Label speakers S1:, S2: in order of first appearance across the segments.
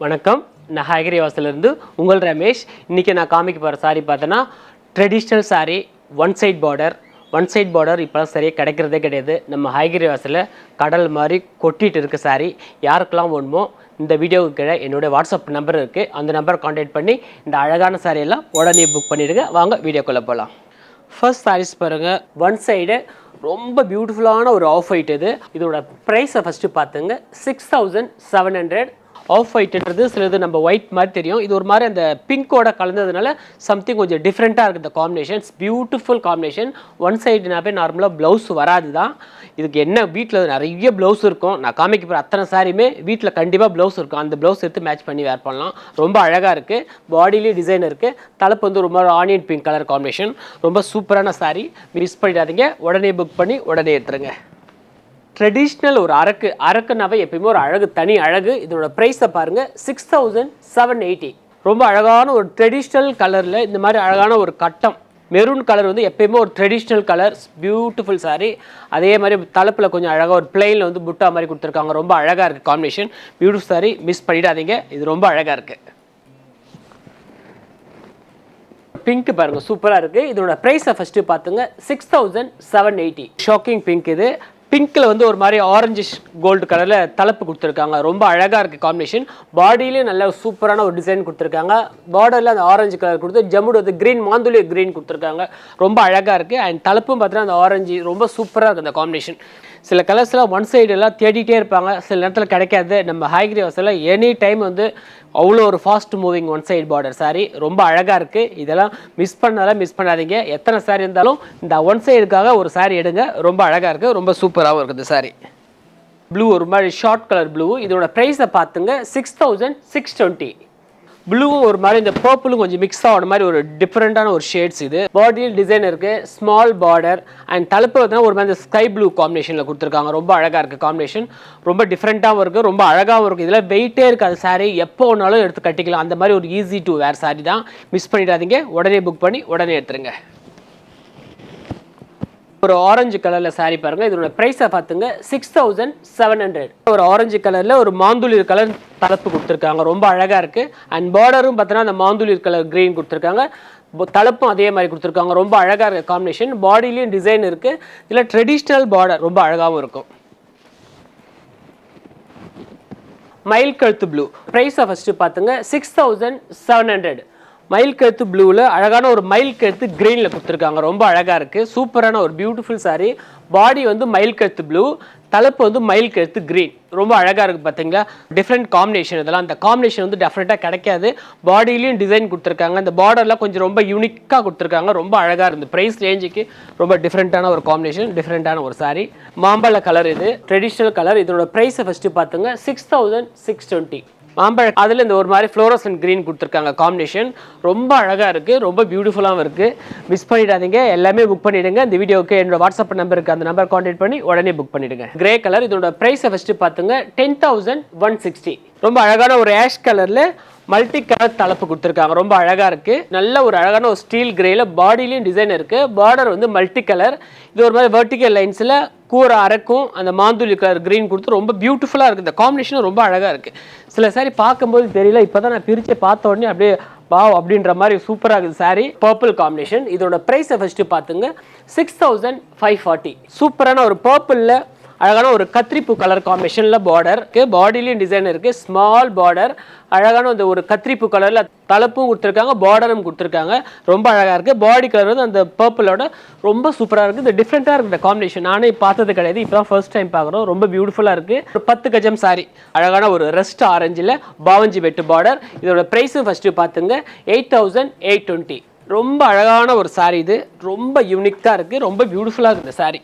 S1: வணக்கம், நான் ஹாகிரி வாசலிருந்து உங்கள் ரமேஷ். இன்றைக்கி நான் காமிக்க போகிற சாரீ பார்த்தோன்னா traditional sari, one side border இப்போலாம் சரியாக கிடைக்கிறதே கிடையாது. நம்ம ஹாகிரி வாசலில் கடல் மாதிரி கொட்டிகிட்டு இருக்க சாரீ. யாருக்கெல்லாம் வேணுமோ இந்த வீடியோவுக்கு கீழே என்னோடய வாட்ஸ்அப் நம்பர் இருக்குது, அந்த நம்பரை கான்டாக்ட் பண்ணி இந்த அழகான சாரியெல்லாம் உடனே புக் பண்ணிவிடுங்க. வாங்க வீடியோக்குள்ளே போகலாம். ஃபர்ஸ்ட் சாரீஸ் பாருங்கள், ஒன் சைடு ரொம்ப பியூட்டிஃபுல்லான ஒரு ஆஃப் ஒயிட். இதோட ப்ரைஸை ஃபஸ்ட்டு பார்த்துங்க, 6700. ஆஃப் ஒயிட்ன்றது சிலது நம்ம ஒயிட் மாதிரி தெரியும், இது ஒரு மாதிரி அந்த பிங்கோட கலந்ததுனால சம்திங் கொஞ்சம் டிஃப்ரெண்ட்டாக இருக்குது. இந்த காம்பினேஷன்ஸ் பியூட்டிஃபுல் காம்பினேஷன். ஒன் சைடுனாவே நார்மலாக ப்ளவுஸ் வராது தான். இதுக்கு என்ன வீட்டில் நிறைய ப்ளவுஸ் இருக்கும். நான் காமிக்க போகிற அத்தனை சாரியுமே வீட்டில் கண்டிப்பாக ப்ளவுஸ் இருக்கும். அந்த ப்ளவுஸ் எடுத்து மேட்ச் பண்ணி வேர் பண்ணலாம். ரொம்ப அழகாக இருக்குது. பாடியிலேயே டிசைன் இருக்குது. தலைப்பு வந்து ரொம்ப ஆனியன் பிங்க் கலர் காம்பினேஷன். ரொம்ப சூப்பரான சாரி. மிஸ் பண்ணிடாதீங்க. உடனே புக் பண்ணி உடனே எடுத்துருங்க. ட்ரெடிஷ்னல் ஒரு அரக்குனாவே எப்பயுமே ஒரு அழகு, தனி அழகு. இதோட ப்ரைஸை பாருங்கள், 6780. ரொம்ப அழகான ஒரு ட்ரெடிஷ்னல் கலரில் இந்த மாதிரி அழகான ஒரு கட்டம் மெரூன் கலர் வந்து எப்பயுமே ஒரு ட்ரெடிஷ்னல் கலர். பியூட்டிஃபுல் சாரீ. அதே மாதிரி தலைப்பில் கொஞ்சம் அழகாக ஒரு பிளெயினில் வந்து புட்டா மாதிரி கொடுத்துருக்காங்க. ரொம்ப அழகாக இருக்குது காம்பினேஷன். பியூட்டிஃபுல் சாரீ, மிஸ் பண்ணிடாதீங்க. இது ரொம்ப அழகாக இருக்குது. பிங்க் பாருங்க, சூப்பராக இருக்குது. இதோட ப்ரைஸை ஃபஸ்ட்டு பார்த்துங்க, 6780. Shocking pink. இது பிங்க்கில் வந்து ஒரு மாதிரி ஆரஞ்சு கோல்டு கலரில் தலைப்பு கொடுத்துருக்காங்க. ரொம்ப அழகாக இருக்குது காம்பினேஷன். பாடியிலேயும் நல்ல சூப்பரான ஒரு டிசைன் கொடுத்துருக்காங்க. பார்டரில் அந்த ஆரஞ்சு கலர் கொடுத்து ஜம்முடு வந்து க்ரீன், மாந்துளி க்ரீன் கொடுத்துருக்காங்க. ரொம்ப அழகாக இருக்குது. அண்ட் தலைப்பும் பார்த்தீங்கன்னா அந்த ஆரஞ்சு ரொம்ப சூப்பராக இருக்குது அந்த காம்பினேஷன். சில கலர்ஸ்லாம் ஒன் சைடெல்லாம் தேடிட்டே இருப்பாங்க, சில நேரத்தில் கிடைக்காது. நம்ம ஹாகிரி வாசலில் எனி டைம் வந்து அவ்வளோ ஒரு fast moving one side border sari. ரொம்ப அழகாக இருக்குது. இதெல்லாம் மிஸ் பண்ணாதீங்க. எத்தனை சாரீ இருந்தாலும் இந்த ஒன் சைடுக்காக ஒரு சாரீ எடுங்க. ரொம்ப அழகாக இருக்குது. ரொம்ப சூப்பராகவும் இருக்குது சாரீ. ப்ளூ, ஒரு மாதிரி ஷார்ட் கலர் ப்ளூ. இதோட ப்ரைஸை பார்த்துங்க, 6620. ப்ளூவும் ஒரு மாதிரி இந்த பர்பிளும் கொஞ்சம் மிக்ஸ் ஆகிற மாதிரி ஒரு டிஃப்ரெண்ட்டான ஒரு ஷேட்ஸ். இது பாடியில் டிசைன் இருக்குது, ஸ்மால் பார்டர். அண்ட் தலைப்பு பார்த்தீங்கன்னா ஒரு மாதிரி ஸ்கை ப்ளூ காம்பினேஷனில் கொடுத்துருக்காங்க. ரொம்ப அழகாக இருக்குது காம்பினேஷன். ரொம்ப டிஃப்ரெண்ட்டாகவும் இருக்குது, ரொம்ப அழகாகவும் இருக்குது. இதில் வெயிட்டே இருக்காது சாரீ, எப்போ ஒன்றாலும் எடுத்து கட்டிக்கலாம். அந்த மாதிரி ஒரு ஈஸி டு வேர் சாரீ தான். மிஸ் பண்ணிடாதீங்க. உடனே புக் பண்ணி உடனே எடுத்துருங்க. ஒரு ஆரஞ்சு கலரில் சாரீ பாருங்கள். இதோட ப்ரைஸை பார்த்துங்க, 6700. ஒரு ஆரஞ்சு கலரில் ஒரு மாந்துளிர் கலர் தலைப்பு கொடுத்துருக்காங்க. ரொம்ப அழகாக இருக்குது. அண்ட் பார்டரும் பார்த்தீங்கன்னா அந்த மாந்துளிர் கலர் க்ரீன் கொடுத்துருக்காங்க. தலைப்பும் அதே மாதிரி கொடுத்துருக்காங்க. ரொம்ப அழகாக இருக்குது காம்பினேஷன். பாடியிலையும் டிசைன் இருக்குது. இதில் ட்ரெடிஷ்னல் பார்டர் ரொம்ப அழகாகவும் இருக்கும். மயில் கழுத்து ப்ளூ. ப்ரைஸை ஃபஸ்ட்டு பார்த்துங்க, 6700. மயில் கழுத்து ப்ளூவில் அழகான ஒரு மயில் கழுத்து க்ரீனில் கொடுத்துருக்காங்க. ரொம்ப அழகாக இருக்குது. சூப்பரான ஒரு பியூட்டிஃபுல் சாரீ. பாடி வந்து மயில் கழுத்து ப்ளூ, தலைப்பு வந்து மயில் கழுத்து க்ரீன். ரொம்ப அழகாக இருக்குது பார்த்தீங்களா. Different combination. இதெல்லாம் அந்த காம்பினேஷன் வந்து டெஃபினட்டாக கிடைக்காது. பாடியிலையும் டிசைன் கொடுத்துருக்காங்க. இந்த பார்டர்லாம் கொஞ்சம் ரொம்ப யூனிக்காக கொடுத்துருக்காங்க. ரொம்ப அழகாக இருக்குது. ப்ரைஸ் ரேஞ்சுக்கு ரொம்ப டிஃப்ரெண்ட்டான ஒரு காம்பினேஷன், டிஃப்ரெண்ட்டான ஒரு சாரீ. மாம்பழ கலர். இது ட்ரெடிஷ்னல் கலர். இதோட ப்ரைஸை ஃபஸ்ட்டு பார்த்துங்க, 6620. மாம்பழ அதில் இந்த ஒரு மாதிரி ஃப்ளோரசன்ட் க்ரீன் கொடுத்துருக்காங்க காம்பினேஷன். ரொம்ப அழகாக இருக்குது, ரொம்ப பியூட்டிஃபுல்லாகவும் இருக்குது. மிஸ் பண்ணிடாதீங்க. எல்லாமே புக் பண்ணிவிடுங்க. இந்த வீடியோவுக்கு என்னோட வாட்ஸ்அப் நம்பர் இருக்குது, அந்த நம்பர் கான்டாக்ட் பண்ணி உடனே புக் பண்ணிவிடுங்க. Grey colour. இதோட ப்ரைஸை ஃபஸ்ட்டு பார்த்துங்க, 10160. ரொம்ப அழகான ஒரு ஆஷ் கலரில் மல்டி கலர் தலைப்பு கொடுத்துருக்காங்க. ரொம்ப அழகாக இருக்குது. நல்ல ஒரு அழகான ஒரு ஸ்டீல் கிரேயில் பாடியிலையும் டிசைன் இருக்குது. பார்டர் வந்து மல்டி கலர். இது ஒரு மாதிரி வெர்டிக்கல் லைன்ஸில் கூரை அரக்கும் அந்த மாந்துளி கலர் க்ரீன் கொடுத்து ரொம்ப பியூட்டிஃபுல்லாக இருக்குது. இந்த காம்பினேஷனும் ரொம்ப அழகாக இருக்குது. சில சாரி பார்க்கும்போது தெரியல, இப்போ தான் நான் பிரித்து பார்த்த உடனே அப்படியே வாவ் அப்படின்ற மாதிரி சூப்பராக இருக்குது சாரீ. Purple combination. இதோட ப்ரைஸை ஃபஸ்ட்டு பார்த்துங்க, 6540. சூப்பரான ஒரு பர்பிளில் அழகான ஒரு கத்திரிப்பூ கலர் காம்பினேஷனில் பார்டர் இருக்குது, பாடிலையும் டிசைன் இருக்குது, ஸ்மால் பார்டர், அழகான அந்த ஒரு கத்திரிப்பூ கலரில் தலைப்பும் கொடுத்துருக்காங்க, பார்டரும் கொடுத்துருக்காங்க, ரொம்ப அழகாக இருக்குது. பாடி கலர் வந்து அந்த பர்பிளோட ரொம்ப சூப்பராக இருக்குது. இது டிஃப்ரெண்ட்டாக இருக்குது இந்த காம்பினேஷன், நானே பார்த்தது கிடையாது, இப்போ தான் ஃபர்ஸ்ட் டைம் பார்க்குறோம். ரொம்ப பியூட்டிஃபுல்லாக இருக்குது. ஒரு 10 கஜம் சாரி, அழகான ஒரு ரெஸ்ட் ஆரஞ்சில் பாவஞ்சி வெட்டு பார்டர். இதோட ப்ரைஸும் ஃபஸ்ட்டு பார்த்துங்க 8820. ரொம்ப அழகான ஒரு சாரி, இது ரொம்ப யூனிக்காக இருக்குது, ரொம்ப பியூட்டிஃபுல்லாக இருக்குது இந்த சாரி.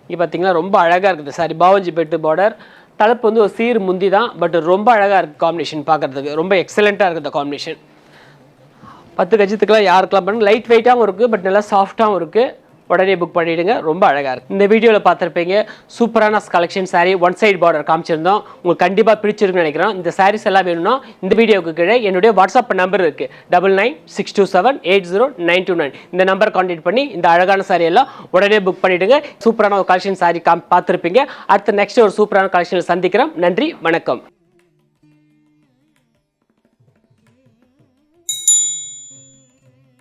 S1: இங்கே பார்த்தீங்கன்னா ரொம்ப அழகாக இருக்குது சாரி, பாவஞ்சி பெட்டு பார்டர், தலைப்பு வந்து ஒரு சீர் முந்தி தான், பட் ரொம்ப அழகாக இருக்குது காம்பினேஷன் பார்க்குறதுக்கு, ரொம்ப எக்ஸலண்ட்டாக இருக்குது இந்த காம்பினேஷன். 10 கஜத்துக்குலாம் யாருக்கெல்லாம் பண்ணுங்க, லைட் வெயிட்டாகவும் இருக்குது, பட் நல்லா சாஃப்டாகவும் இருக்குது. உடனே புக் பண்ணிவிடுங்க, ரொம்ப அழகாக இருக்குது. இந்த வீடியோவில் பார்த்துருப்பீங்க சூப்பரான collection sari, one side border காமிச்சிருந்தோம். உங்களுக்கு கண்டிப்பாக பிடிச்சிருக்குன்னு நினைக்கிறோம். இந்த சாரீஸ் எல்லாம் வேணும்னா இந்த வீடியோவுக்கு கீழே என்னுடைய வாட்ஸ்அப் நம்பர் இருக்குது, 9962780929. இந்த நம்பர் கான்டாக்ட் பண்ணி இந்த அழகான சாரீ எல்லாம் உடனே புக் பண்ணிவிடுங்க. சூப்பரான ஒரு கலெக்ஷன் சாரீ பார்த்துருப்பீங்க. அடுத்த நெக்ஸ்ட் ஒரு சூப்பரான கலெக்ஷனில் சந்திக்கிறோம். நன்றி, வணக்கம்.